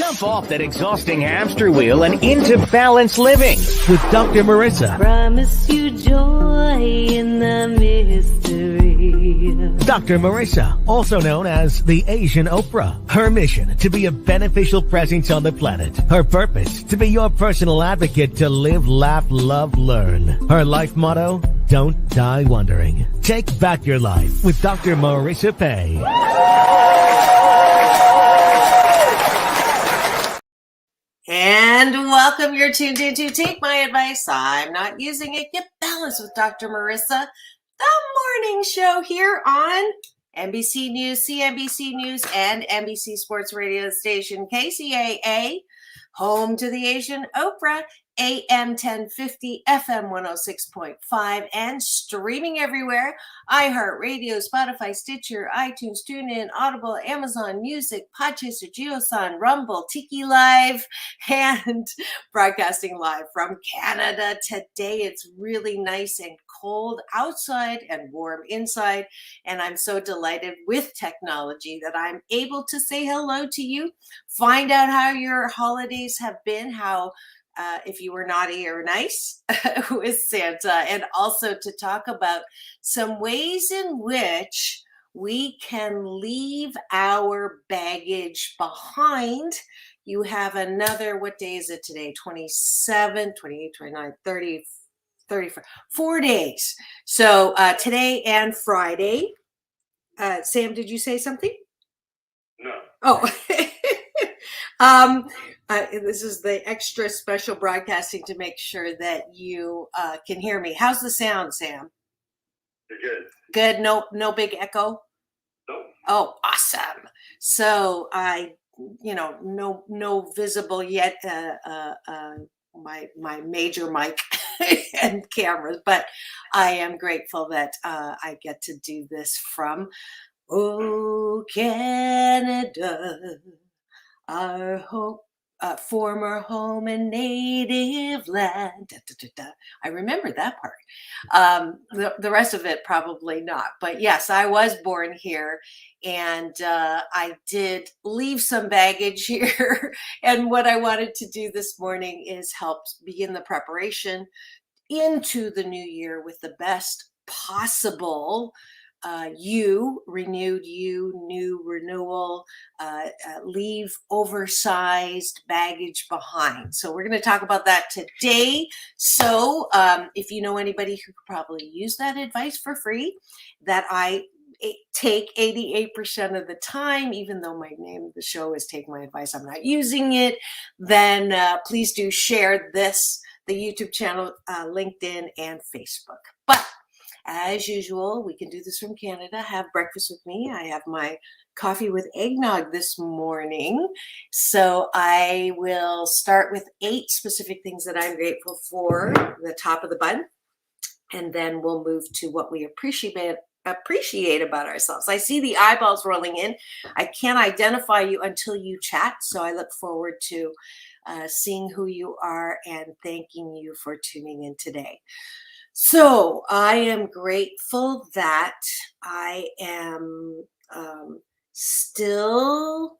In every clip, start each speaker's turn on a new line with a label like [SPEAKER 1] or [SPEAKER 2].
[SPEAKER 1] Jump off that exhausting hamster wheel and into balanced living with Dr. Marissa.
[SPEAKER 2] Promise you joy in the mystery.
[SPEAKER 1] Dr. Marissa, also known as the Asian Oprah. Her mission, to be a beneficial presence on the planet. Her purpose, to be your personal advocate to live, laugh, love, learn. Her life motto, don't die wondering. Take back your life with Dr. Marissa Pay.
[SPEAKER 3] And welcome. You're tuned in to Take My Advice. I'm not using it. Get balanced with Dr. Marissa, the morning show here on NBC News, CNBC News, and NBC Sports Radio station KCAA, home to the Asian Oprah, AM 1050, FM 106.5, and streaming everywhere. iHeartRadio, Spotify, Stitcher, iTunes, TuneIn, Audible, Amazon Music, Podchaser, JioSaavn, Rumble, Tiki Live, and broadcasting live from Canada. Today it's really nice and cold outside and warm inside, and I'm so delighted with technology that I'm able to say hello to you, find out how your holidays have been, how if you were naughty or nice with Santa, and also to talk about some ways in which we can leave our baggage behind. You have another, what day is it today? 27, 28, 29, 30, 34, 4 days. So today and Friday. Sam, did you say something?
[SPEAKER 4] No.
[SPEAKER 3] Oh. This is the extra special broadcasting to make sure that you can hear me. How's the sound, Sam?
[SPEAKER 4] You're good.
[SPEAKER 3] Good. No big echo.
[SPEAKER 4] Nope.
[SPEAKER 3] Oh, awesome. So no visible yet. My major mic and cameras, but I am grateful that I get to do this from Canada. Our home, former home and native land. Da, da, da, da. I remember that part. The rest of it probably not. But yes, I was born here, and I did leave some baggage here. And what I wanted to do this morning is help begin the preparation into the new year with the best possible new renewal, leave oversized baggage behind. So we're going to talk about that today. So if you know anybody who could probably use that advice for free, that I take 88% of the time, even though my name of the show is Take My Advice, I'm not using it, then please do share this, the YouTube channel, LinkedIn, and Facebook. But as usual, we can do this from Canada. Have breakfast with me. I have my coffee with eggnog this morning. So I will start with 8 specific things that I'm grateful for, the top of the bun, and then we'll move to what we appreciate about ourselves. I see the eyeballs rolling in. I can't identify you until you chat, so I look forward to seeing who you are and thanking you for tuning in today. So I am grateful that I am still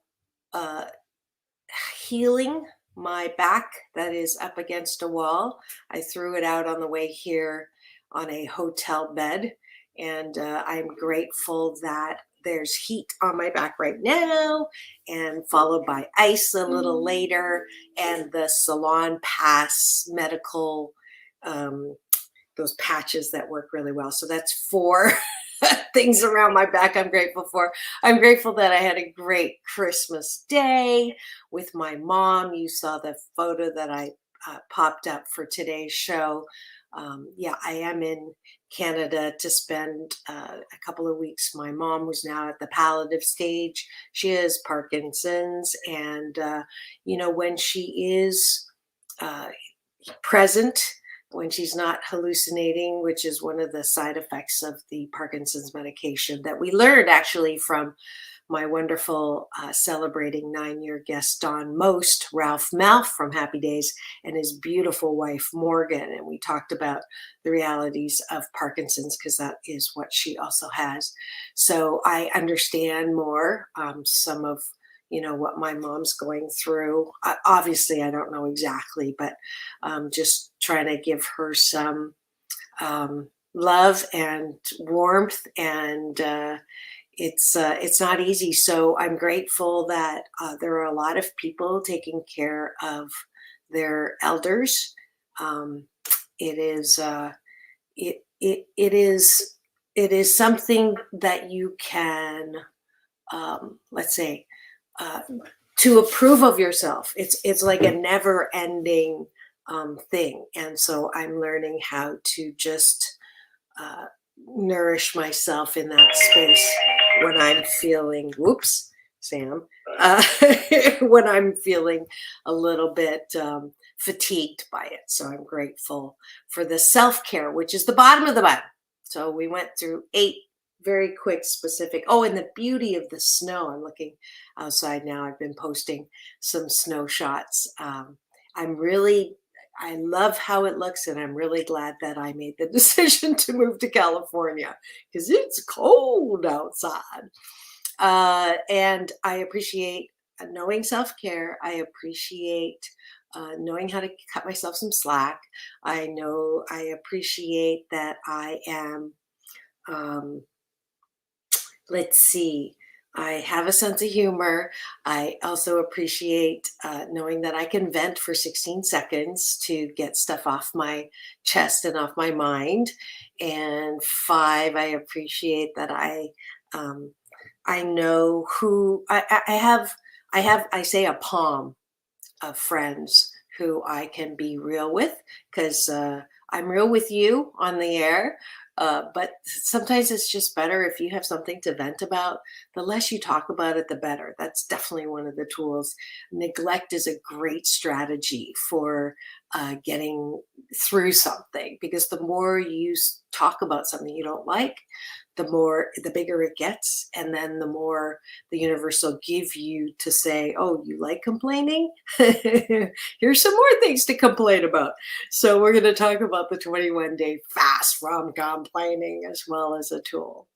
[SPEAKER 3] healing my back that is up against a wall. I threw it out on the way here on a hotel bed, and I'm grateful that there's heat on my back right now, and followed by ice a little later, and the Salon Pass medical those patches that work really well. So that's 4 things around my back I'm grateful for. I'm grateful that I had a great Christmas day with my mom. You saw the photo that I popped up for today's show. I am in Canada to spend a couple of weeks. My mom was now at the palliative stage. She has Parkinson's, and when she is present, when she's not hallucinating, which is one of the side effects of the Parkinson's medication that we learned actually from my wonderful celebrating 9-year guest, Don Most, Ralph Malph from Happy Days, and his beautiful wife, Morgan. And we talked about the realities of Parkinson's because that is what she also has. So I understand more some of what my mom's going through. Obviously, I don't know exactly, but just trying to give her some love and warmth, and it's not easy. So I'm grateful that there are a lot of people taking care of their elders. It is it is something that you can, let's say, uh, to approve of yourself. It's like a never ending thing, and so I'm learning how to just uh, nourish myself in that space when I'm feeling, whoops, Sam, when I'm feeling a little bit fatigued by it. So I'm grateful for the self-care, which is the bottom of the bottom. So we went through 8 very quick, specific. Oh, and the beauty of the snow. I'm looking outside now. I've been posting some snow shots. I love how it looks, and I'm really glad that I made the decision to move to California because it's cold outside. And I appreciate knowing self-care. I appreciate knowing how to cut myself some slack. I appreciate that I am, let's see, I have a sense of humor. I also appreciate knowing that I can vent for 16 seconds to get stuff off my chest and off my mind. And 5, I appreciate that I know who I say a palm of friends who I can be real with, because I'm real with you on the air. But sometimes it's just better if you have something to vent about. The less you talk about it, the better. That's definitely one of the tools. Neglect is a great strategy for getting through something, because the more you talk about something you don't like, the bigger it gets, and then the more the universe will give you to say, oh, you like complaining? Here's some more things to complain about. So we're going to talk about the 21-day fast from complaining as well as a tool.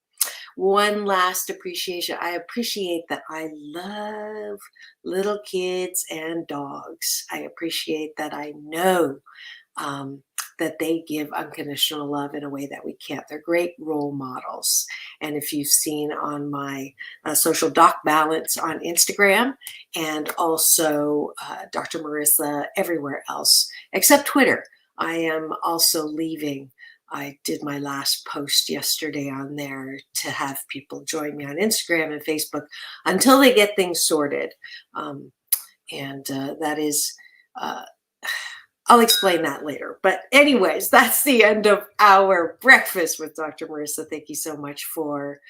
[SPEAKER 3] One last appreciation. I appreciate that I love little kids and dogs. I appreciate that I know that they give unconditional love in a way that we can't. They're great role models. And if you've seen on my social doc balance on Instagram, and also Dr. Marissa everywhere else except Twitter, I am also leaving. I did my last post yesterday on there to have people join me on Instagram and Facebook until they get things sorted. And that is... I'll explain that later. But anyways, that's the end of our breakfast with Dr. Marissa. Thank you so much for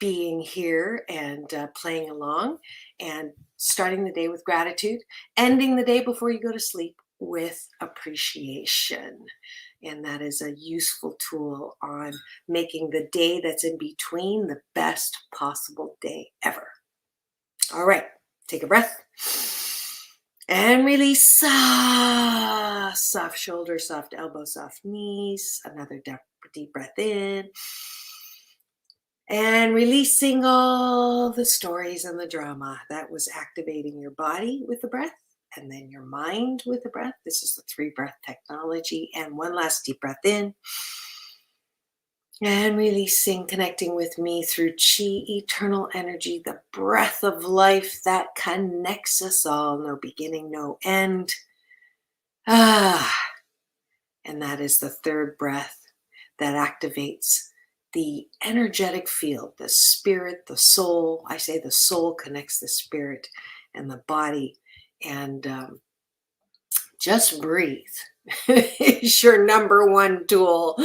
[SPEAKER 3] being here and playing along, and starting the day with gratitude, ending the day before you go to sleep with appreciation. And that is a useful tool on making the day that's in between the best possible day ever. All right, take a breath. And release. Soft shoulders, soft elbows, soft knees. Another deep breath in. And releasing all the stories and the drama that was activating your body with the breath, and then your mind with the breath. This is the 3-breath technology. And one last deep breath in. And releasing, connecting with me through Chi, eternal energy, the breath of life that connects us all. No beginning, no end. And that is the 3rd breath that activates the energetic field, the spirit, the soul. I say the soul connects the spirit and the body. And just breathe is your number 1 tool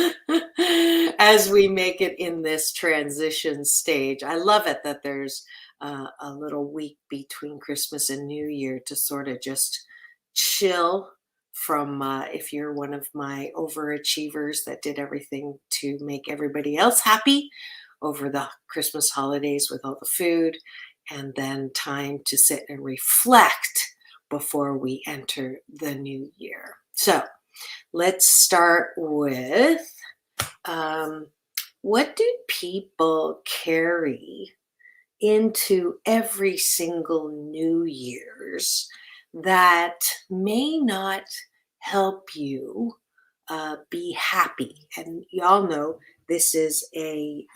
[SPEAKER 3] as we make it in this transition stage. I love it that there's a little week between Christmas and New Year to sort of just chill from, if you're one of my overachievers that did everything to make everybody else happy over the Christmas holidays with all the food, and then time to sit and reflect before we enter the new year. So let's start with what do people carry into every single New Year's that may not help you be happy. And y'all know this is a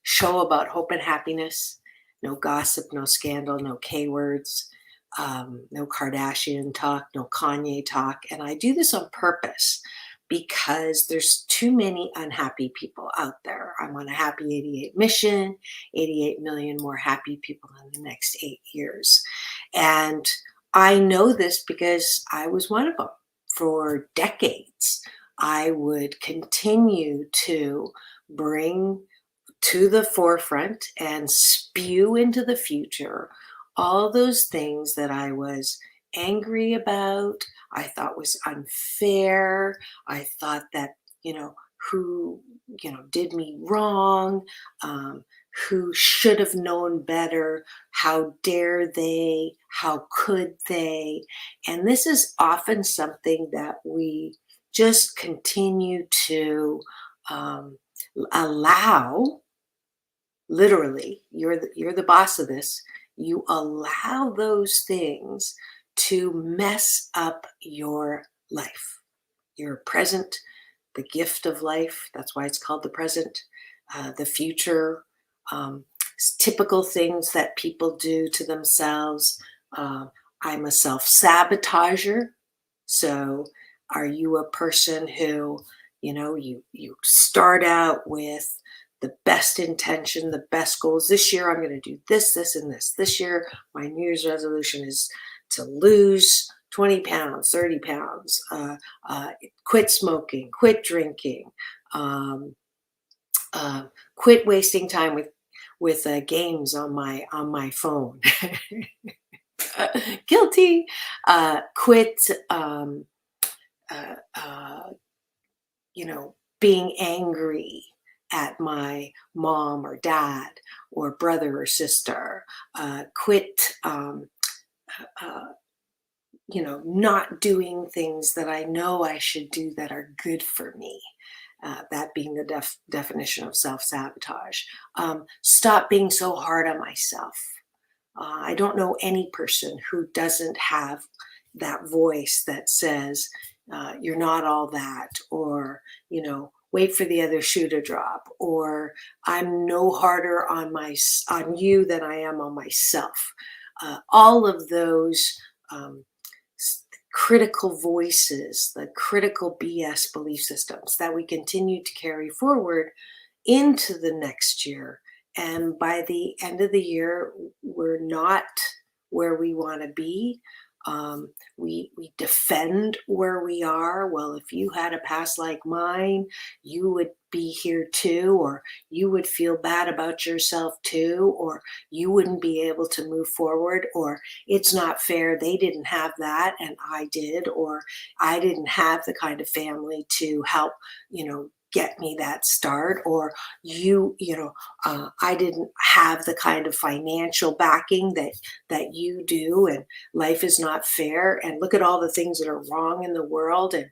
[SPEAKER 3] show about hope and happiness. No gossip, no scandal, no K words, no Kardashian talk, no Kanye talk. And I do this on purpose because there's too many unhappy people out there. I'm on a happy 88 mission, 88 million more happy people in the next 8 years. And I know this because I was one of them for decades. I would continue to bring to the forefront and spew into the future all those things that I was angry about, I thought was unfair, I thought that, who, did me wrong, who should have known better, how dare they, how could they? And this is often something that we just continue to allow. Literally, you're the boss of this. You allow those things to mess up your life, your present, the gift of life. That's why it's called the present, the future, typical things that people do to themselves. I'm a self-sabotager. So are you a person who, you start out with the best intention, the best goals? This year, I'm going to do this, this, and this. This year, my New Year's resolution is to lose 20 pounds, 30 pounds, quit smoking, quit drinking, quit wasting time with games on my phone. Guilty. Quit, being angry at my mom or dad or brother or sister. Quit, not doing things that I know I should do that are good for me. That being the definition of self-sabotage. Stop being so hard on myself. I don't know any person who doesn't have that voice that says, you're not all that, or, wait for the other shoe to drop, or I'm no harder on you than I am on myself. All of those critical voices, the critical BS belief systems that we continue to carry forward into the next year. And by the end of the year, we're not where we want to be. We defend where we are. Well, if you had a past like mine, you would be here too, or you would feel bad about yourself too, or you wouldn't be able to move forward, or it's not fair. They didn't have that and I did, or I didn't have the kind of family to help, get me that start, or I didn't have the kind of financial backing that you do, and life is not fair, and look at all the things that are wrong in the world, and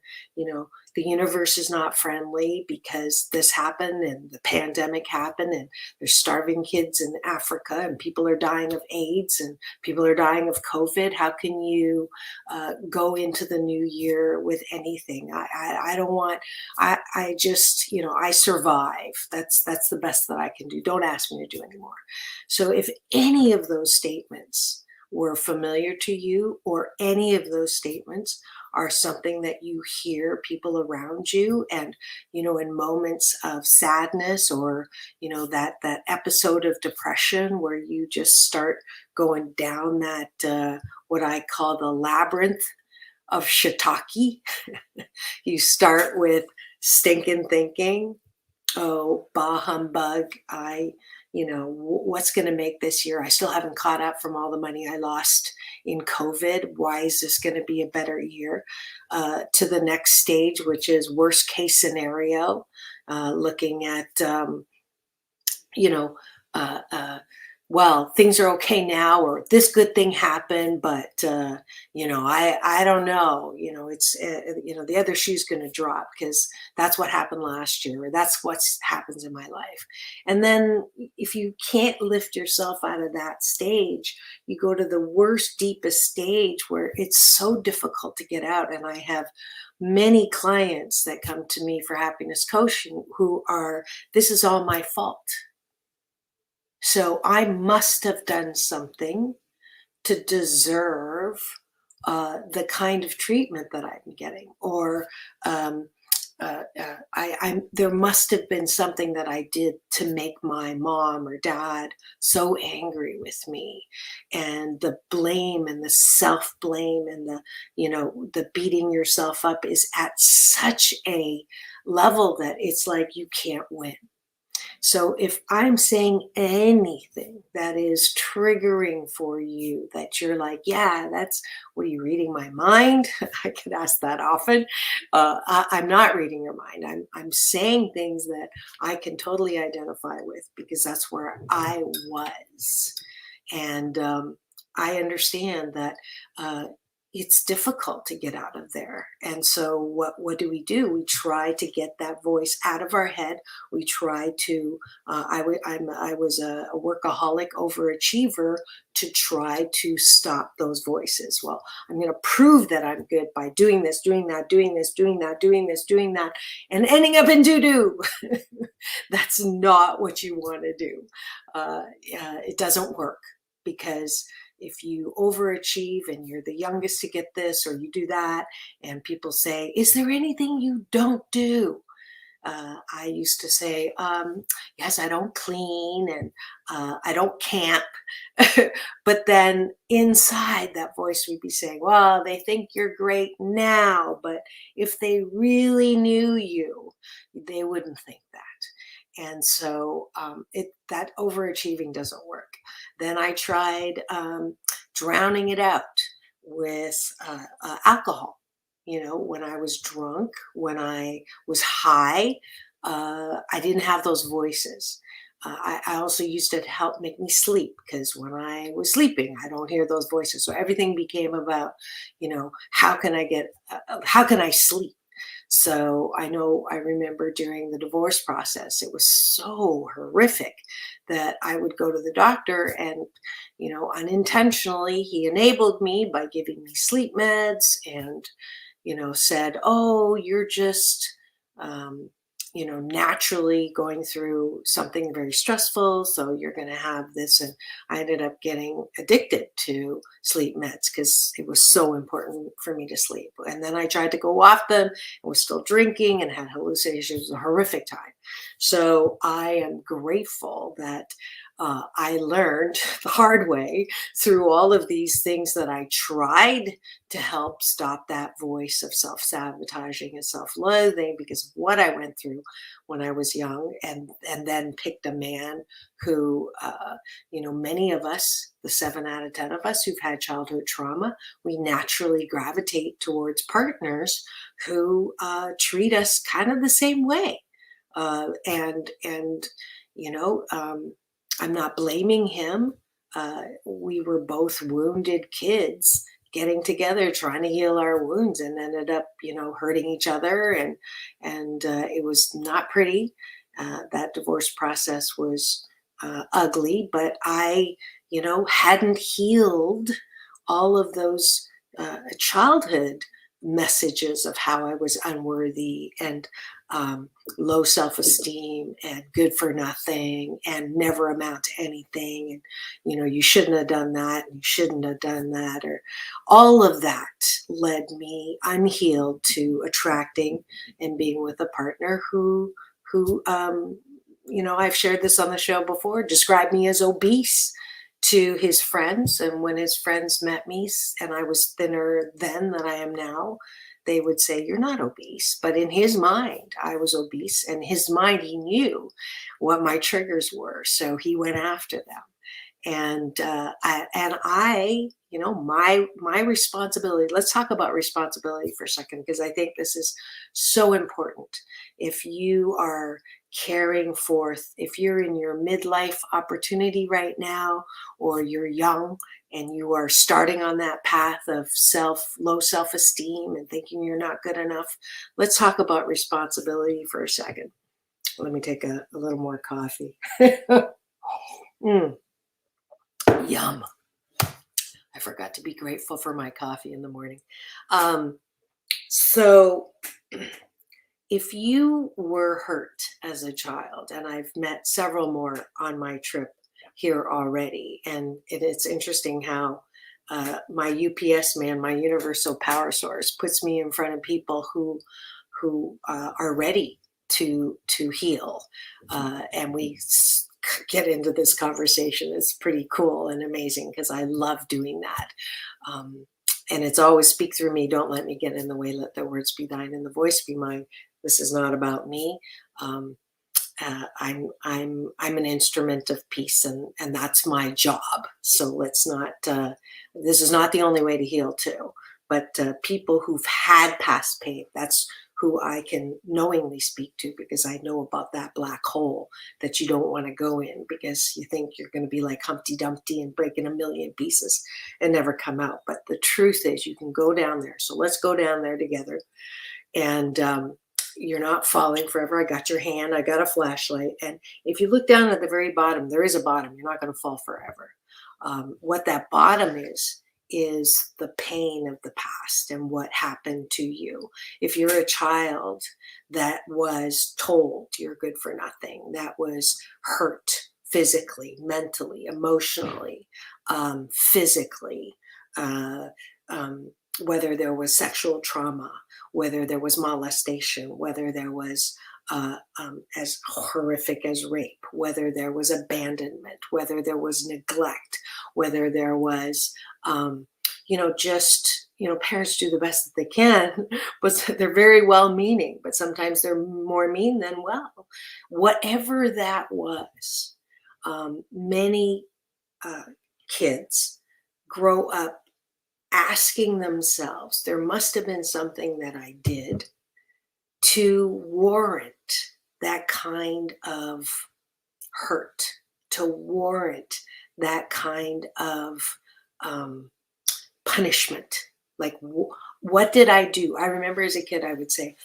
[SPEAKER 3] the universe is not friendly because this happened and the pandemic happened and there's starving kids in Africa and people are dying of AIDS and people are dying of COVID. How can you go into the new year with anything? I don't want, I just, I survive. That's the best that I can do. Don't ask me to do anymore. So if any of those statements were familiar to you, or any of those statements are something that you hear people around you, and in moments of sadness, or that episode of depression where you just start going down that what I call the labyrinth of shiitake. You start with stinking thinking, oh, bah humbug, what's going to make this year? I still haven't caught up from all the money I lost in COVID. Why is this going to be a better year? To the next stage, which is worst case scenario, looking at, well, things are okay now, or this good thing happened, but I don't know. It's the other shoe's going to drop because that's what happened last year, or that's what happens in my life. And then if you can't lift yourself out of that stage, you go to the worst, deepest stage where it's so difficult to get out. And I have many clients that come to me for happiness coaching who are, this is all my fault. So I must have done something to deserve the kind of treatment that I'm getting, or there must have been something that I did to make my mom or dad so angry with me, and the blame and the self blame and the beating yourself up is at such a level that it's like you can't win. So if I'm saying anything that is triggering for you, that you're like, yeah, what are you reading my mind? I get asked that often. I'm not reading your mind. I'm saying things that I can totally identify with because that's where I was. And I understand that it's difficult to get out of there. And so what do? We try to get that voice out of our head. We try to, I was a workaholic overachiever to try to stop those voices. Well, I'm going to prove that I'm good by doing this, doing that, doing this, doing that, doing this, doing that, and ending up in doo-doo. That's not what you want to do. It doesn't work, because if you overachieve and you're the youngest to get this, or you do that, and people say, is there anything you don't do? I used to say, yes, I don't clean, and I don't camp. But then inside, that voice would be saying, well, they think you're great now, but if they really knew you, they wouldn't think that. And so that overachieving doesn't work. Then I tried drowning it out with alcohol. When I was drunk, when I was high, I didn't have those voices. I also used it to help make me sleep, because when I was sleeping, I don't hear those voices. So everything became about, how can I sleep? So I remember during the divorce process, it was so horrific that I would go to the doctor, and, unintentionally, he enabled me by giving me sleep meds, and, said, oh, you're just, naturally going through something very stressful, so you're going to have this. And I ended up getting addicted to sleep meds because it was so important for me to sleep. And then I tried to go off them and was still drinking and had hallucinations. It was a horrific time. So I am grateful that I learned the hard way through all of these things that I tried to help stop that voice of self-sabotaging and self-loathing because of what I went through when I was young, and then picked a man who, many of us, the 7 out of 10 of us who've had childhood trauma, we naturally gravitate towards partners who treat us kind of the same way. I'm not blaming him. We were both wounded kids getting together, trying to heal our wounds, and ended up, hurting each other. And it was not pretty. That divorce process was ugly, but I, hadn't healed all of those childhood messages of how I was unworthy and low self-esteem and good for nothing and never amount to anything. And, you shouldn't have done that. And you shouldn't have done that. Or all of that led me unhealed to attracting and being with a partner who, I've shared this on the show before, described me as obese to his friends. And when his friends met me and I was thinner then than I am now, they would say, you're not obese. But in his mind, I was obese. And his mind, he knew what my triggers were. So he went after them. And my responsibility, let's talk about responsibility for a second, because I think this is so important. If you are carrying forth. If you're in your midlife opportunity right now, or you're young and you are starting on that path of low self-esteem and thinking you're not good enough, let's talk about responsibility for a second. Let me take a little more coffee. Yum. I forgot to be grateful for my coffee in the morning. So if you were hurt as a child, and I've met several more on my trip here already, and it's interesting how my UPS man, my universal power source, puts me in front of people who are ready to heal, and we get into this conversation. It's pretty cool and amazing because I love doing that. And it's always speak through me. Don't let me get in the way. Let the words be thine and the voice be mine. This is not about me. I'm an instrument of peace, and that's my job. So let's not. This is not the only way to heal too. But people who've had past pain, that's who I can knowingly speak to, because I know about that black hole that you don't want to go in, because you think you're going to be like Humpty Dumpty and break in a million pieces and never come out. But the truth is you can go down there. So let's go down there together. And you're not falling forever. I got your hand. I got a flashlight. And if you look down at the very bottom, there is a bottom. You're not going to fall forever. What that bottom is the pain of the past and what happened to you. If you're a child that was told you're good for nothing, that was hurt physically, mentally, emotionally, physically, whether there was sexual trauma, whether there was molestation, whether there was as horrific as rape, whether there was abandonment, whether there was neglect, whether there was, parents do the best that they can, but they're very well-meaning, but sometimes they're more mean than well. Whatever that was, many kids grow up asking themselves, there must have been something that I did to warrant that kind of hurt, to warrant that kind of punishment. Like, what did I do? I remember as a kid, I would say,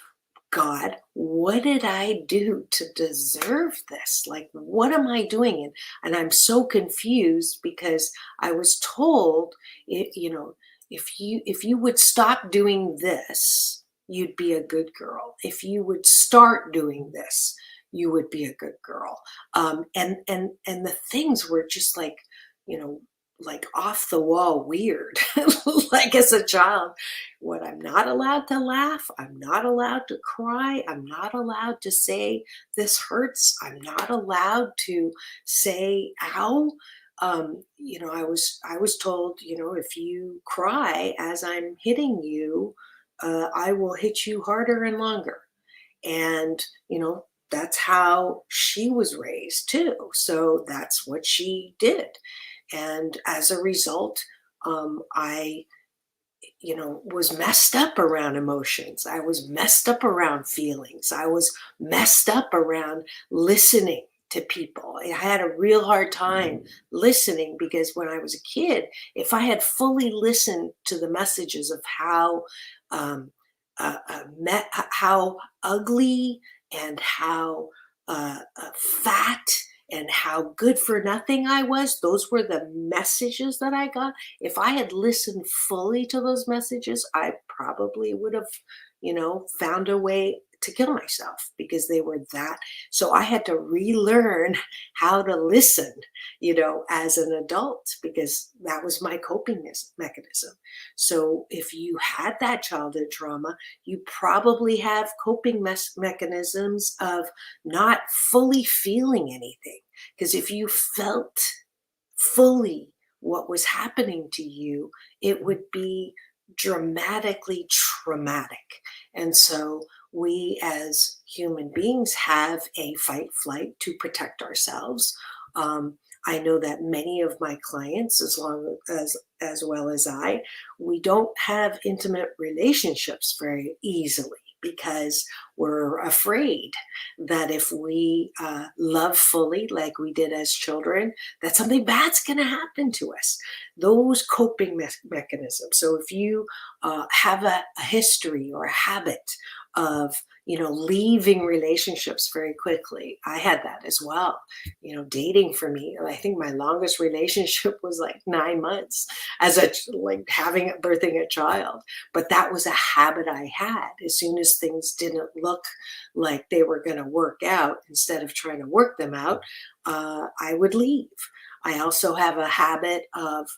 [SPEAKER 3] God, what did I do to deserve this? Like, what am I doing? And I'm so confused because I was told, if you would stop doing this, you'd be a good girl. If you would start doing this, you would be a good girl. And the things were just like, like off the wall weird. Like as a child, I'm not allowed to laugh. I'm not allowed to cry. I'm not allowed to say this hurts. I'm not allowed to say ow. I was told, if you cry as I'm hitting you, I will hit you harder and longer. And, that's how she was raised too. So that's what she did. And as a result, I was messed up around emotions. I was messed up around feelings. I was messed up around listening to people. I had a real hard time listening because when I was a kid, if I had fully listened to the messages of how ugly and how fat and how good for nothing I was, those were the messages that I got. If I had listened fully to those messages, I probably would have, found a way to kill myself because they were that. So I had to relearn how to listen, as an adult, because that was my coping mechanism. So if you had that childhood trauma, you probably have coping mechanisms of not fully feeling anything. Because if you felt fully what was happening to you, it would be dramatically traumatic. And so we as human beings have a fight flight to protect ourselves. I know that many of my clients, as well as I, we don't have intimate relationships very easily because we're afraid that if we love fully like we did as children, that something bad's going to happen to us. Those coping mechanisms. So if you have a history or a habit of leaving relationships very quickly. I had that as well. Dating for me, I think my longest relationship was like 9 months as birthing a child. But that was a habit I had. As soon as things didn't look like they were going to work out, instead of trying to work them out, I would leave. I also have a habit of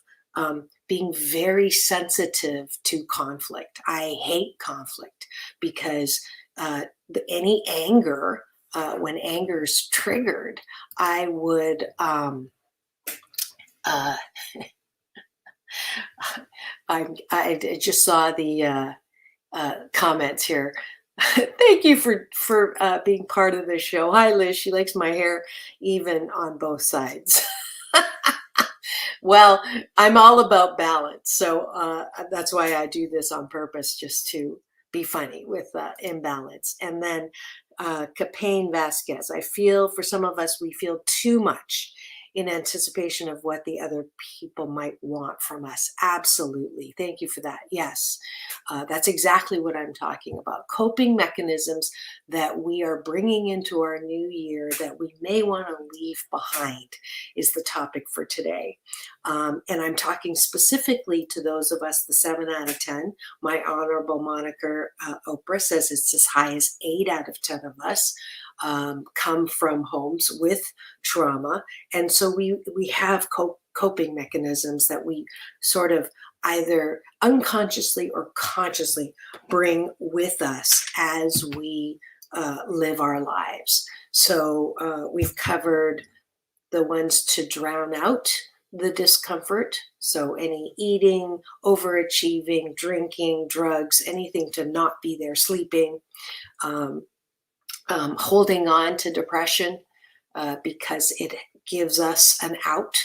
[SPEAKER 3] being very sensitive to conflict. I hate conflict because any anger, when anger is triggered, I would I just saw the comments here. Thank you for being part of the show. Hi, Liz. She likes my hair even on both sides. Well, I'm all about balance. So that's why I do this on purpose, just to be funny with imbalance. And then Capain Vasquez, I feel for some of us, we feel too much in anticipation of what the other people might want from us. Absolutely. Thank you for that. Yes, that's exactly what I'm talking about. Coping mechanisms that we are bringing into our new year that we may want to leave behind is the topic for today. And I'm talking specifically to those of us, the 7 out of 10. My honorable moniker, Oprah, says it's as high as 8 out of 10 of us come from homes with trauma. And so we have coping mechanisms that we sort of either unconsciously or consciously bring with us as we live our lives. So we've covered the ones to drown out the discomfort. So any eating, overachieving, drinking, drugs, anything to not be there, sleeping, holding on to depression because it gives us an out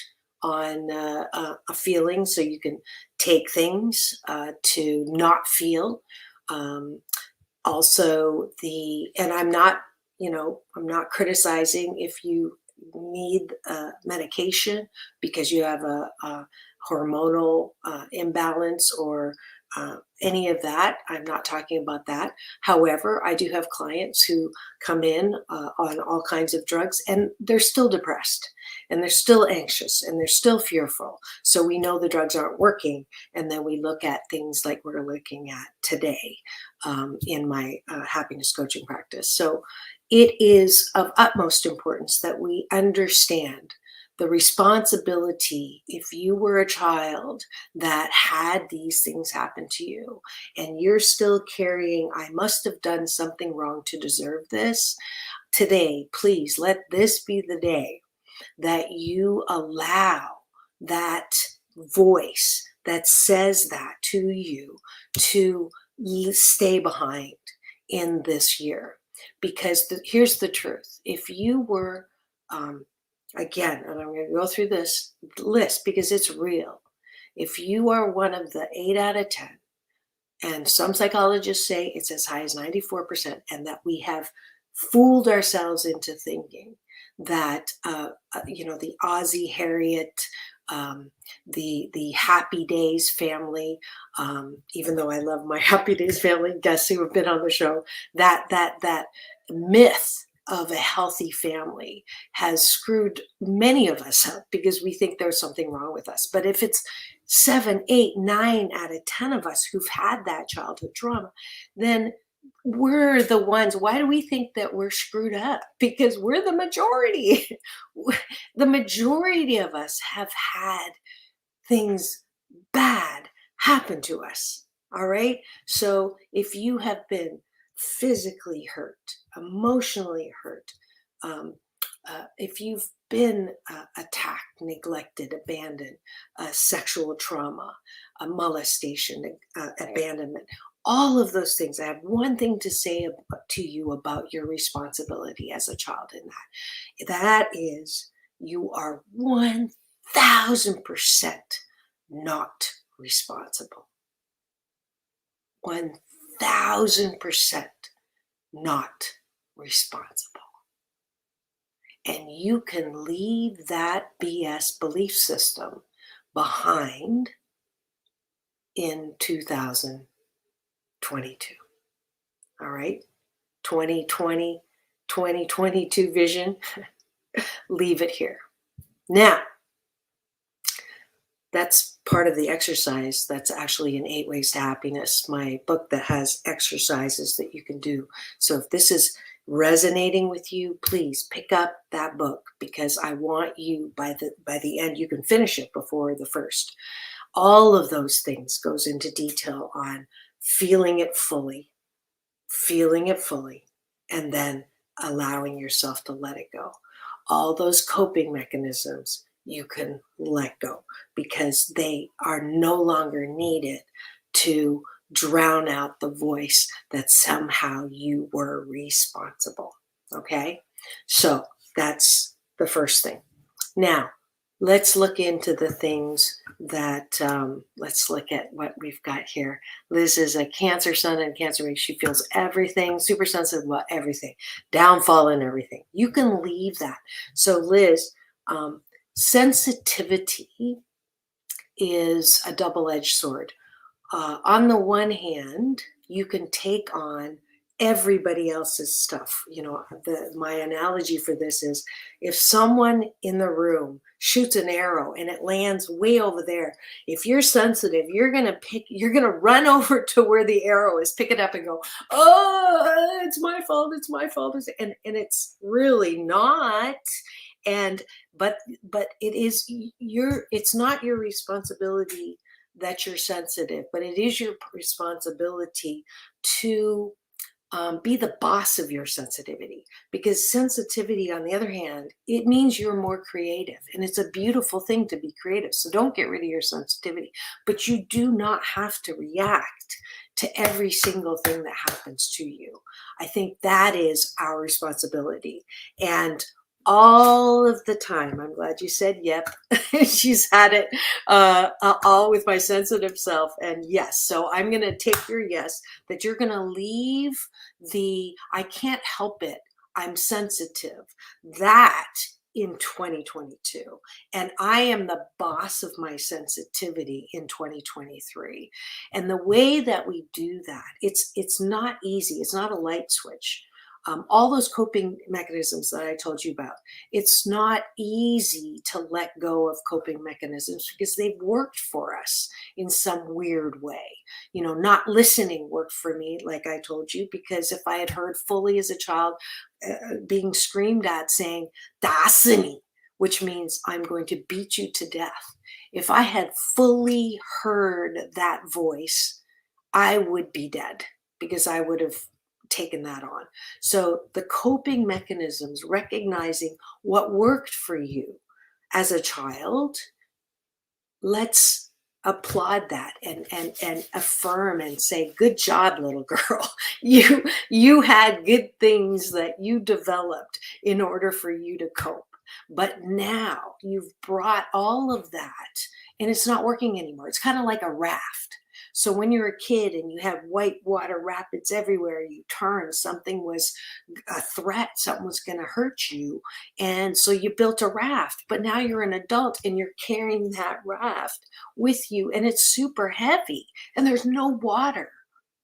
[SPEAKER 3] on a feeling. So you can take things to not feel. Also and I'm not criticizing if you need medication because you have a hormonal imbalance or any of that. I'm not talking about that. However, I do have clients who come in on all kinds of drugs and they're still depressed and they're still anxious and they're still fearful. So we know the drugs aren't working. And then we look at things like we're looking at today in my happiness coaching practice. So it is of utmost importance that we understand the responsibility. If you were a child that had these things happen to you and you're still carrying, I must have done something wrong to deserve this, today, please let this be the day that you allow that voice that says that to you to stay behind in this year. Because here's the truth. If you were, again, and I'm going to go through this list because it's real. If you are one of the 8 out of 10, and some psychologists say it's as high as 94%, and that we have fooled ourselves into thinking that, the Aussie Harriet, the Happy Days family, even though I love my Happy Days family guests who have been on the show, that myth of a healthy family has screwed many of us up because we think there's something wrong with us. But if it's 7, 8, 9 out of 10 of us who've had that childhood trauma, then we're the ones. Why do we think that we're screwed up? Because we're the majority. The majority of us have had things bad happen to us. All right. So if you have been physically hurt, emotionally hurt, if you've been attacked, neglected, abandoned, sexual trauma, molestation, abandonment, all of those things, I have one thing to say to you about your responsibility as a child in that. That is, you are 1,000% not responsible. 1,000% not responsible. And you can leave that BS belief system behind in 2022. All right? 2020, 2022 vision, leave it here. Now, that's part of the exercise. That's actually in 8 Ways to Happiness, my book that has exercises that you can do. So if this is resonating with you, please pick up that book, because I want you by the end, you can finish it before the first. All of those things goes into detail on feeling it fully, and then allowing yourself to let it go. All those coping mechanisms you can let go, because they are no longer needed to drown out the voice that somehow you were responsible. Okay? So that's the first thing. Now, let's look into the things that, let's look at what we've got here. Liz is a Cancer sun and Cancer week. She feels everything, super sensitive about everything, downfall and everything. You can leave that. So Liz, sensitivity is a double-edged sword. On the one hand, you can take on everybody else's stuff. You know, my analogy for this is, if someone in the room shoots an arrow and it lands way over there, if you're sensitive, you're gonna run over to where the arrow is, pick it up and go, oh, it's my fault, and it's really not. But it is it's not your responsibility that you're sensitive, but it is your responsibility to be the boss of your sensitivity. Because sensitivity, on the other hand, it means you're more creative, and it's a beautiful thing to be creative. So don't get rid of your sensitivity, but you do not have to react to every single thing that happens to you. I think that is our responsibility. And all of the time, I'm glad you said yep. She's had it all with my sensitive self. And yes, so I'm going to take your yes, that you're going to leave the I can't help it, I'm sensitive, that in 2022. And I am the boss of my sensitivity in 2023. And the way that we do that, it's not easy. It's not a light switch. All those coping mechanisms that I told you about, it's not easy to let go of coping mechanisms because they've worked for us in some weird way. You know, not listening worked for me, like I told you, because if I had heard fully as a child being screamed at saying, dasani, which means I'm going to beat you to death. If I had fully heard that voice, I would be dead, because I would have taken that on. So the coping mechanisms, recognizing what worked for you as a child, let's applaud that and affirm and say, good job, little girl. You had good things that you developed in order for you to cope. But now you've brought all of that and it's not working anymore. It's kind of like a raft. So when you're a kid and you have white water rapids everywhere, you turn, something was a threat, something was going to hurt you. And so you built a raft, but now you're an adult and you're carrying that raft with you and it's super heavy and there's no water.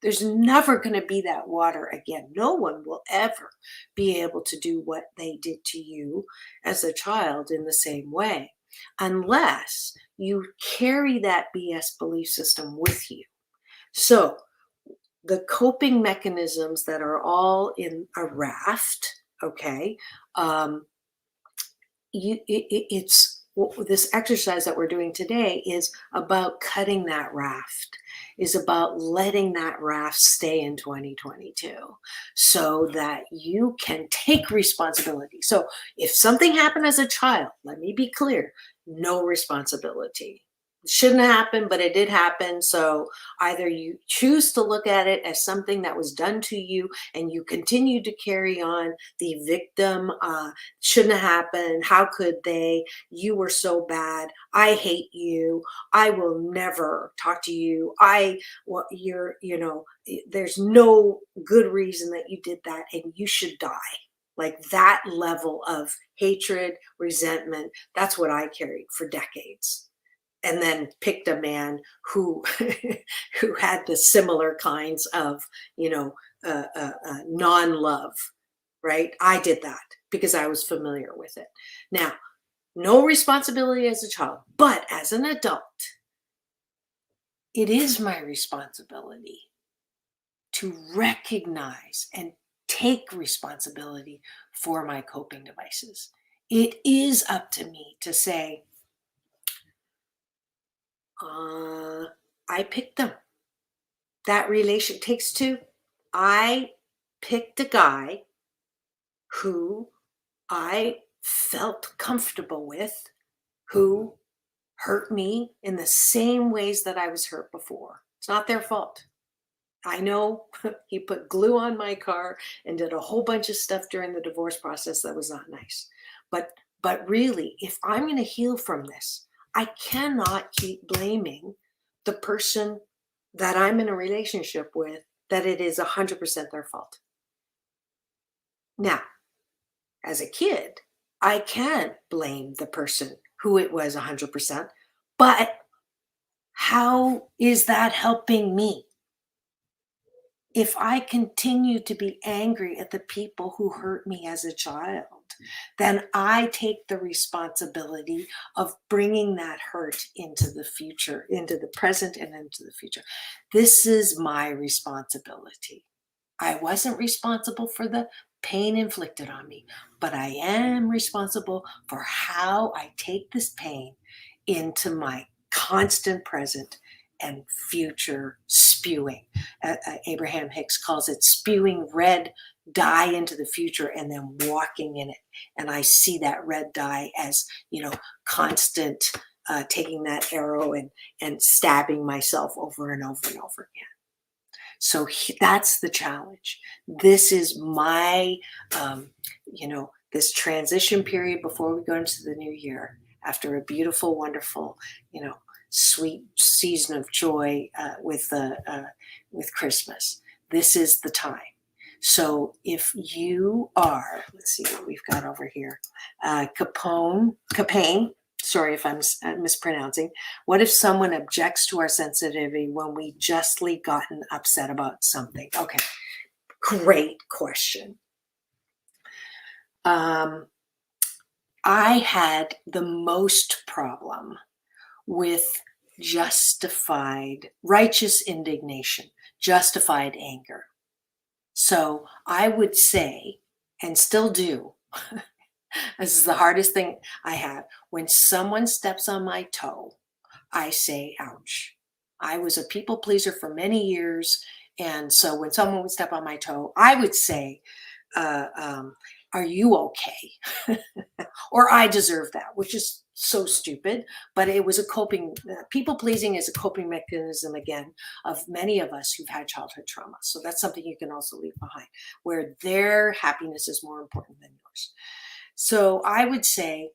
[SPEAKER 3] There's never going to be that water again. No one will ever be able to do what they did to you as a child in the same way, unless you carry that BS belief system with you. So the coping mechanisms that are all in a raft, okay, it's this exercise that we're doing today is about cutting that raft, is about letting that raft stay in 2022 so that you can take responsibility. So if something happened as a child, let me be clear, no responsibility. shouldn't have happened, but it did happen. So either you choose to look at it as something that was done to you and you continue to carry on the victim, shouldn't have happened. How could they? You were so bad. I hate you. I will never talk to you. There's no good reason that you did that and you should die. Like that level of hatred, resentment, that's what I carried for decades. And then picked a man who who had the similar kinds of non-love, right? I did that because I was familiar with it. Now, no responsibility as a child, but as an adult, it is my responsibility to recognize and take responsibility for my coping devices. It is up to me to say, I picked them. That relation takes two. I picked a guy who I felt comfortable with, who hurt me in the same ways that I was hurt before. It's not their fault. I know he put glue on my car and did a whole bunch of stuff during the divorce process that was not nice. But really, if I'm going to heal from this, I cannot keep blaming the person that I'm in a relationship with that it is 100% their fault. Now, as a kid, I can't blame the person who it was 100%, but how is that helping me? If I continue to be angry at the people who hurt me as a child, then I take the responsibility of bringing that hurt into the future, into the present and into the future. This is my responsibility. I wasn't responsible for the pain inflicted on me, but I am responsible for how I take this pain into my constant present and future spewing. Abraham Hicks calls it spewing red dye into the future and then walking in it. And I see that red dye as, constant taking that arrow and stabbing myself over and over and over again. So that's the challenge. This is my, this transition period before we go into the new year, after a beautiful, wonderful, sweet season of joy with Christmas. This is the time. So if you are, let's see what we've got over here, Capone, sorry if I'm mispronouncing. What if someone objects to our sensitivity when we justly gotten upset about something? Okay, great question. I had the most problem with justified, righteous indignation, justified anger. So I would say, and still do, this is the hardest thing I have, when someone steps on my toe, I say, ouch. I was a people pleaser for many years, and so when someone would step on my toe, I would say, are you okay? Or I deserve that, which is so stupid, but it was a coping, people pleasing is a coping mechanism, again, of many of us who've had childhood trauma. So that's something you can also leave behind, where their happiness is more important than yours. So I would say,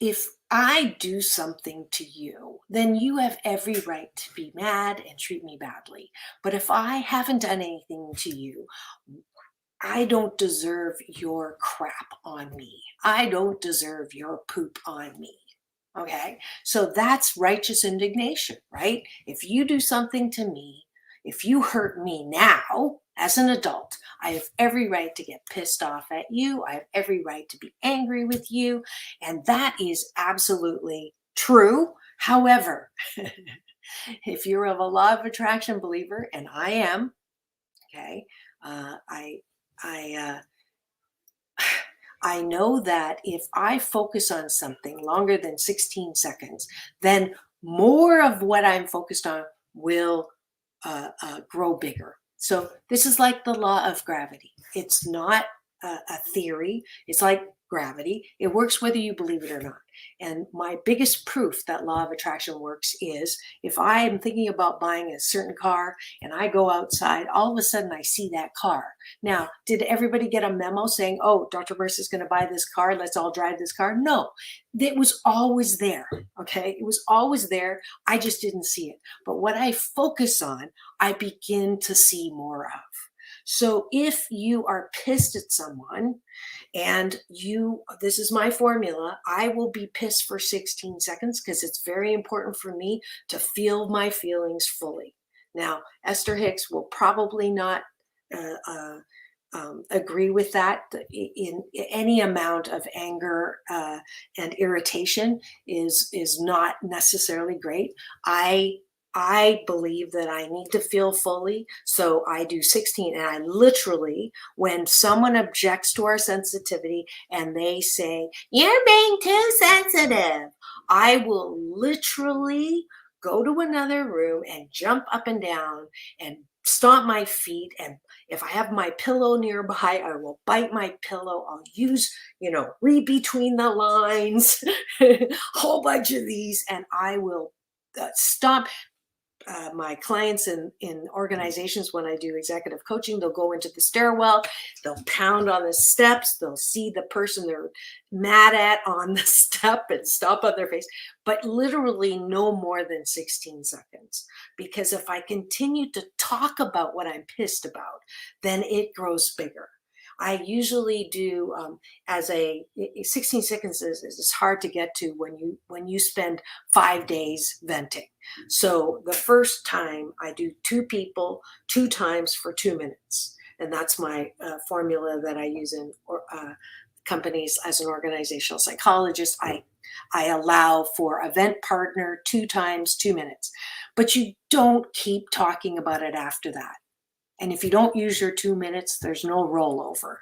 [SPEAKER 3] if I do something to you, then you have every right to be mad and treat me badly. But if I haven't done anything to you, I don't deserve your crap on me. I don't deserve your poop on me. Okay? So that's righteous indignation, right? If you do something to me, if you hurt me now as an adult, I have every right to get pissed off at you. I have every right to be angry with you. And that is absolutely true. However, if you're of a law of attraction believer, and I am, okay, I know that if I focus on something longer than 16 seconds, then more of what I'm focused on will grow bigger. So this is like the law of gravity. It's not a theory. It's like gravity. It works whether you believe it or not. And my biggest proof that law of attraction works is if I am thinking about buying a certain car and I go outside, all of a sudden I see that car. Now, did everybody get a memo saying, oh, Dr. Marissa is going to buy this car, let's all drive this car? No, it was always there, okay? It was always there. I just didn't see it. But what I focus on, I begin to see more of. So if you are pissed at someone and this is my formula, I will be pissed for 16 seconds because it's very important for me to feel my feelings fully. Now, Esther Hicks will probably not agree with that. In any amount of anger and irritation is not necessarily great. I believe that I need to feel fully, so I do 16. And I literally, when someone objects to our sensitivity and they say, you're being too sensitive, I will literally go to another room and jump up and down and stomp my feet. And if I have my pillow nearby, I will bite my pillow. I'll use, read between the lines, a whole bunch of these, and I will stomp. My clients in organizations, when I do executive coaching, they'll go into the stairwell, they'll pound on the steps, they'll see the person they're mad at on the step and stomp on their face, but literally no more than 16 seconds. Because if I continue to talk about what I'm pissed about, then it grows bigger. I usually do as 16 seconds is hard to get to when you spend 5 days venting. So the first time I do 2 people 2 times for 2 minutes. And that's my formula that I use in companies as an organizational psychologist. I allow for a vent partner 2 times 2 minutes, but you don't keep talking about it after that. And if you don't use your 2 minutes, there's no rollover.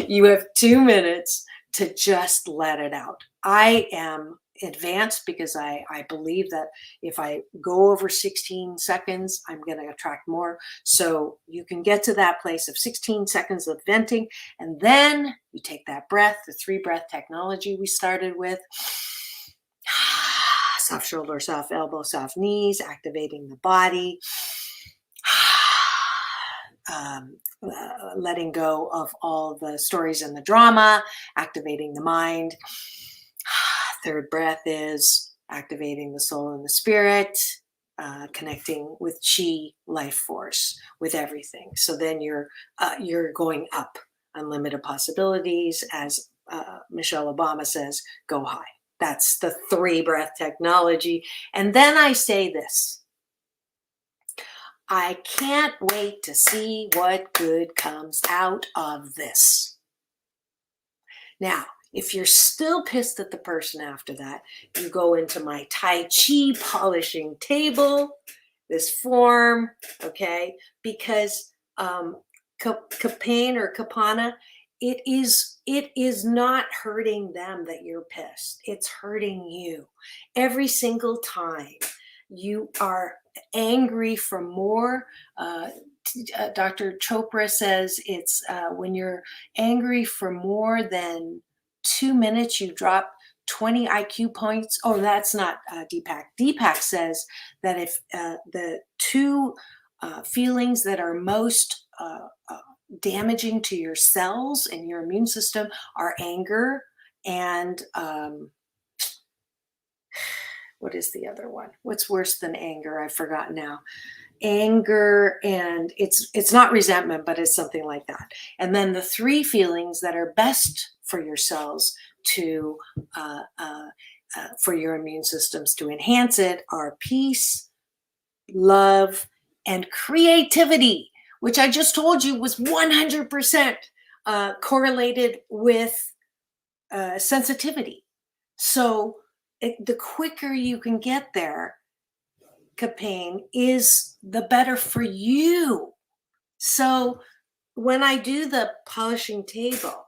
[SPEAKER 3] You have 2 minutes to just let it out. I am advanced because I believe that if I go over 16 seconds, I'm going to attract more. So you can get to that place of 16 seconds of venting. And then you take that breath, the 3 breath technology we started with. Soft shoulder, soft elbow, soft knees, activating the body. Letting go of all the stories and the drama, activating the mind. 3rd breath is activating the soul and the spirit, connecting with chi, life force, with everything. So then you're going up, unlimited possibilities. As Michelle Obama says, go high. That's the 3 breath technology. And then I say this. I can't wait to see what good comes out of this. Now, if you're still pissed at the person after that, you go into my Tai Chi polishing table, this form, okay? Because Kapane or Kapana, it is not hurting them that you're pissed. It's hurting you. Every single time you are angry for more. Dr. Chopra says it's when you're angry for more than 2 minutes, you drop 20 IQ points. Oh, that's not Deepak. Deepak says that if the 2 feelings that are most damaging to your cells and your immune system are anger and what is the other one? What's worse than anger? I've forgotten now. Anger, and it's not resentment, but it's something like that. And then the 3 feelings that are best for your cells to, for your immune systems to enhance it are peace, love, and creativity, which I just told you was 100% correlated with sensitivity. So the quicker you can get there, Kapane, is the better for you. So when I do the polishing table,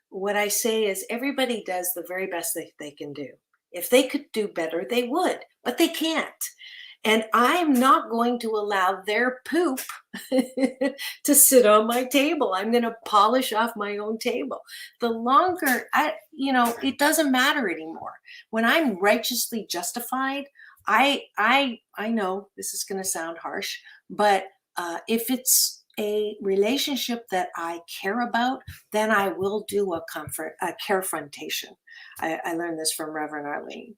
[SPEAKER 3] what I say is everybody does the very best they can do. If they could do better, they would, but they can't. And I'm not going to allow their poop to sit on my table. I'm going to polish off my own table. The longer it doesn't matter anymore. When I'm righteously justified, I know this is going to sound harsh, but if it's a relationship that I care about, then I will do a carefrontation. I learned this from Reverend Arlene.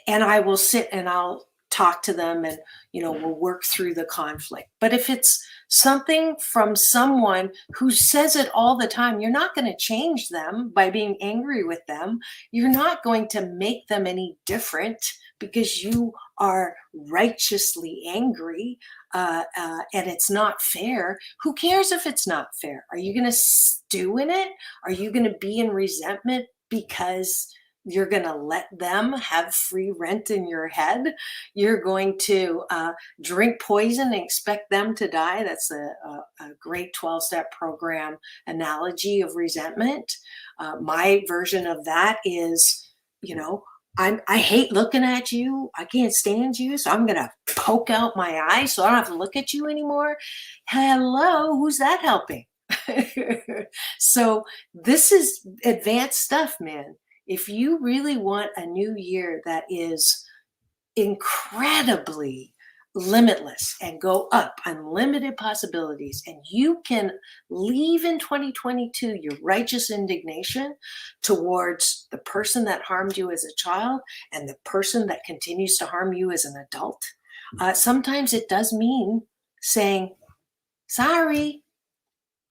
[SPEAKER 3] And I will sit and I'll talk to them, and we'll work through the conflict. But if it's something from someone who says it all the time, you're not going to change them by being angry with them. You're not going to make them any different because you are righteously angry, and it's not fair. Who cares if it's not fair? Are you going to stew in it? Are you going to be in resentment because you're going to let them have free rent in your head? You're going to drink poison and expect them to die? That's a great 12-step program analogy of resentment. My version of that is, I hate looking at you. I can't stand you. So I'm going to poke out my eye so I don't have to look at you anymore. Hello, who's that helping? So this is advanced stuff, man. If you really want a new year that is incredibly limitless and go up, unlimited possibilities, and you can leave in 2022 your righteous indignation towards the person that harmed you as a child and the person that continues to harm you as an adult, sometimes it does mean saying, sorry,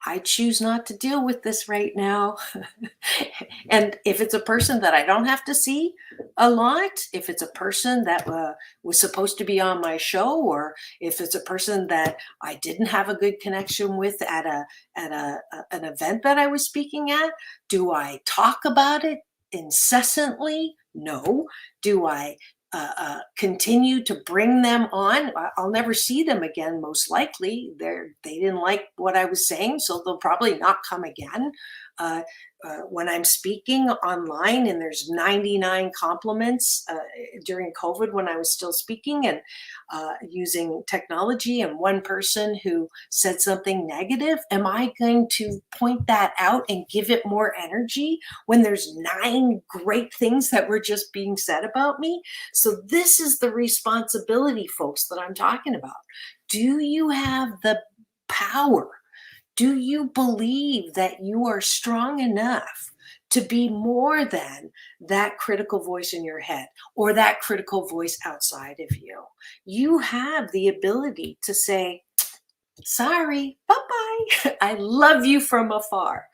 [SPEAKER 3] I choose not to deal with this right now. And if it's a person that I don't have to see a lot, if it's a person that was supposed to be on my show, or if it's a person that I didn't have a good connection with at an event that I was speaking at, do I talk about it incessantly? No. Do I continue to bring them on? I'll never see them again, most likely. They didn't like what I was saying, so they'll probably not come again. When I'm speaking online and there's 99 compliments during COVID when I was still speaking and using technology, and one person who said something negative, am I going to point that out and give it more energy when there's 9 great things that were just being said about me? So this is the responsibility, folks, that I'm talking about. Do you have the power? Do you believe that you are strong enough to be more than that critical voice in your head or that critical voice outside of you? You have the ability to say, sorry, bye-bye. I love you from afar.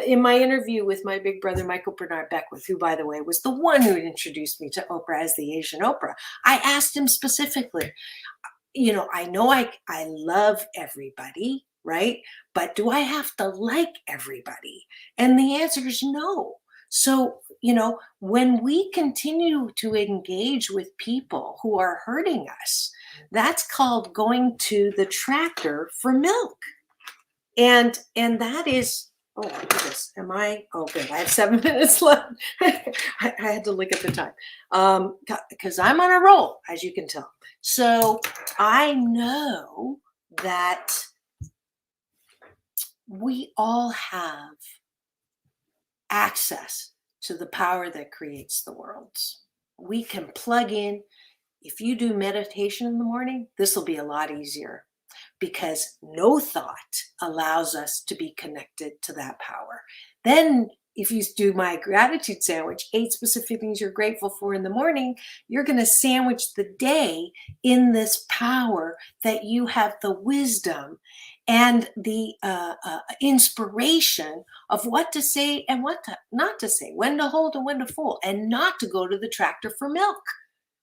[SPEAKER 3] In my interview with my big brother, Michael Bernard Beckwith, who, by the way, was the one who introduced me to Oprah as the Asian Oprah, I asked him specifically, I know I love everybody, right? But do I have to like everybody? And the answer is no. So, when we continue to engage with people who are hurting us, that's called going to the tractor for milk. And that is, oh, look at this. Oh, good. I have 7 minutes left. I had to look at the time because I'm on a roll, as you can tell. So I know that we all have access to the power that creates the worlds. We can plug in. If you do meditation in the morning, this will be a lot easier, because no thought allows us to be connected to that power. Then if you do my gratitude sandwich, 8 specific things you're grateful for in the morning, you're going to sandwich the day in this power that you have the wisdom and the inspiration of what to say and what not to say, when to hold and when to fold, and not to go to the tractor for milk.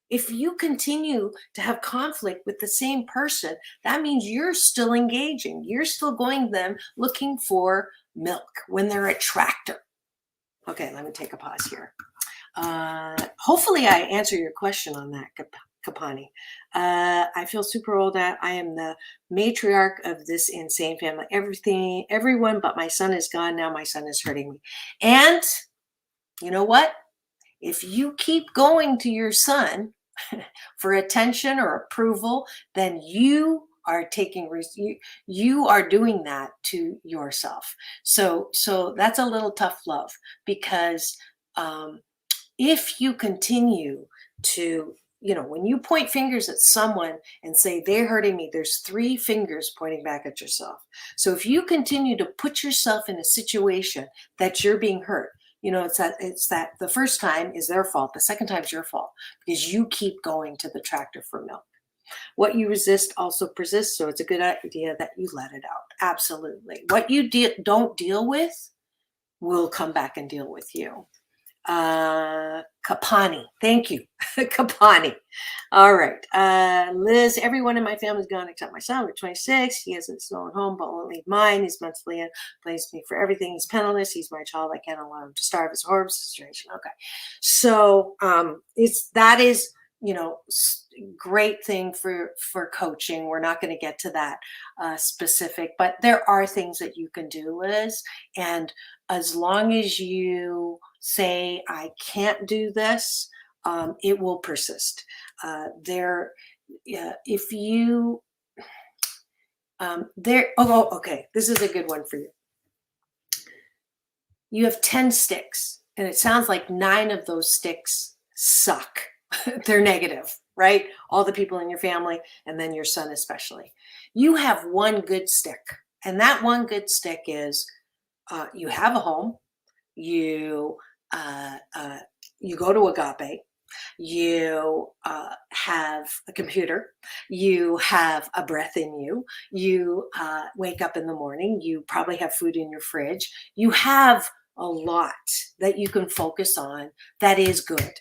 [SPEAKER 3] If you continue to have conflict with the same person, that means you're still engaging. You're still going them looking for milk when they're a tractor. Okay, let me take a pause here. Hopefully I answer your question on that, Kapani. I feel super old. I am the matriarch of this insane family. Everyone but my son is gone. Now my son is hurting me. And you know what? If you keep going to your son for attention or approval, then you are you are doing that to yourself. So that's a little tough love, because if you continue to, when you point fingers at someone and say they're hurting me, there's 3 fingers pointing back at yourself. So if you continue to put yourself in a situation that you're being hurt, it's that the first time is their fault, the second time is your fault, because you keep going to the tractor for milk. What you resist also persists, so it's a good idea that you let it out. Absolutely. What you don't deal with will come back and deal with you. Kapani, thank you. Kapani. All right. Liz, everyone in my family's gone except my son. We're 26. He has his own home, but won't leave mine. He's mentally in, blames me for everything. He's penniless. He's my child. I can't allow him to starve. It's a horrible situation. Okay. So that is great thing for coaching. We're not going to get to that specific, but there are things that you can do, Liz. And as long as you say, I can't do this, it will persist. If you, okay, this is a good one for you. You have 10 sticks, and it sounds like 9 of those sticks suck. They're negative, right? All the people in your family, and then your son especially. You have one good stick, and that one good stick is you have a home, you go to Agape, you have a computer, you have a breath in you, you wake up in the morning, you probably have food in your fridge, you have a lot that you can focus on that is good.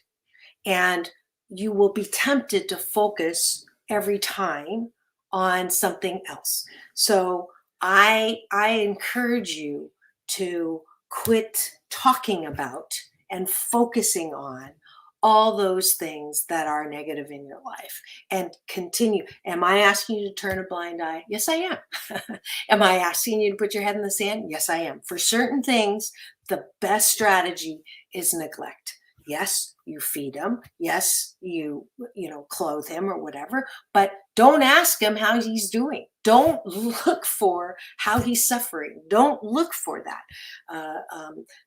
[SPEAKER 3] And you will be tempted to focus every time on something else. So I encourage you to quit talking about and focusing on all those things that are negative in your life and continue. Am I asking you to turn a blind eye? Yes, I am. Am I asking you to put your head in the sand? Yes, I am. For certain things, the best strategy is neglect. Yes, you feed him. Yes, you clothe him or whatever, but don't ask him how he's doing. Don't look for how he's suffering. Don't look for that.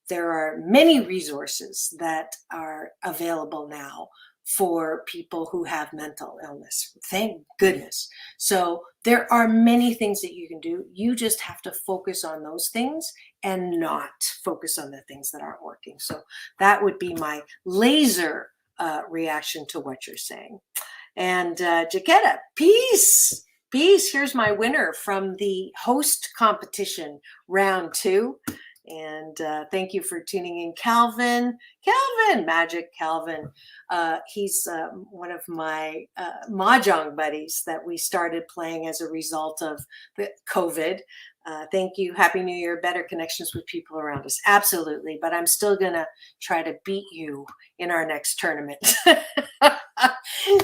[SPEAKER 3] There are many resources that are available now for people who have mental illness. Thank goodness. So there are many things that you can do. You just have to focus on those things and not focus on the things that aren't working. So that would be my laser reaction to what you're saying. And Jaquetta, peace. Here's my winner from the host competition, round 2. And thank you for tuning in, Calvin, Magic Calvin. He's one of my mahjong buddies that we started playing as a result of the COVID. Thank you. Happy New Year. Better connections with people around us. Absolutely. But I'm still going to try to beat you in our next tournament.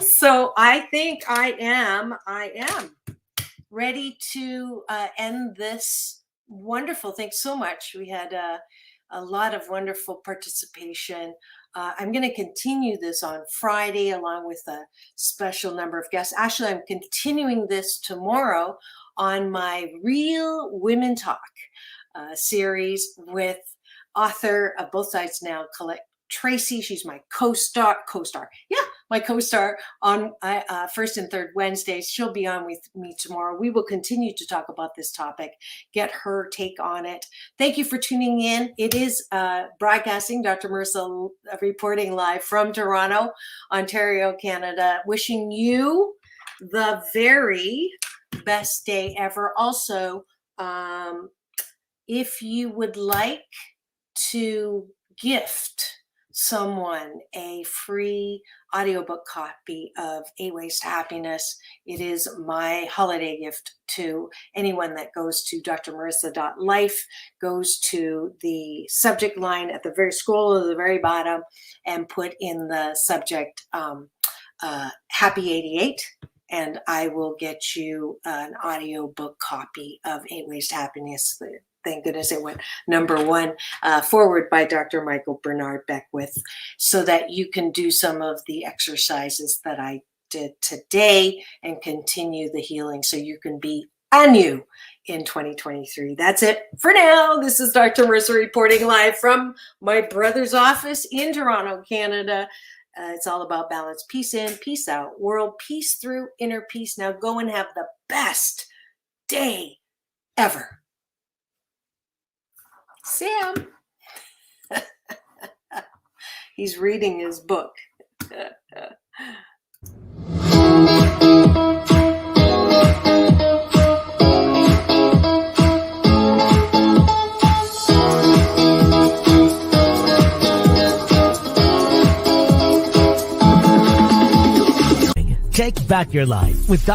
[SPEAKER 3] So I think I am ready to end this. Wonderful. Thanks so much. We had a lot of wonderful participation. I'm going to continue this on Friday along with a special number of guests. Actually, I'm continuing this tomorrow on my Real Women Talk series with author of Both Sides Now, Tracy. She's my co-star. Yeah, my co-star on first and third Wednesdays. She'll be on with me tomorrow. We will continue to talk about this topic, get her take on it. Thank you for tuning in. It is broadcasting, Dr. Marissa reporting live from Toronto, Ontario, Canada, wishing you the very best day ever. Also, if you would like to gift someone a free audiobook copy of 8 Ways to Happiness, it is my holiday gift to anyone that goes to drmarissa.life, goes to the subject line at the very scroll of the very bottom and put in the subject Happy 88, and I will get you an audiobook copy of 8 Ways to Happiness, thank goodness it went number one, forward by Dr. Michael Bernard Beckwith, so that you can do some of the exercises that I did today and continue the healing so you can be anew in 2023. That's it for now. This is Dr. Marissa reporting live from my brother's office in Toronto, Canada. It's all about balance. Peace in, peace out. World peace through, inner peace. Now go and have the best day ever. Sam. He's reading his book.
[SPEAKER 1] Take back your life with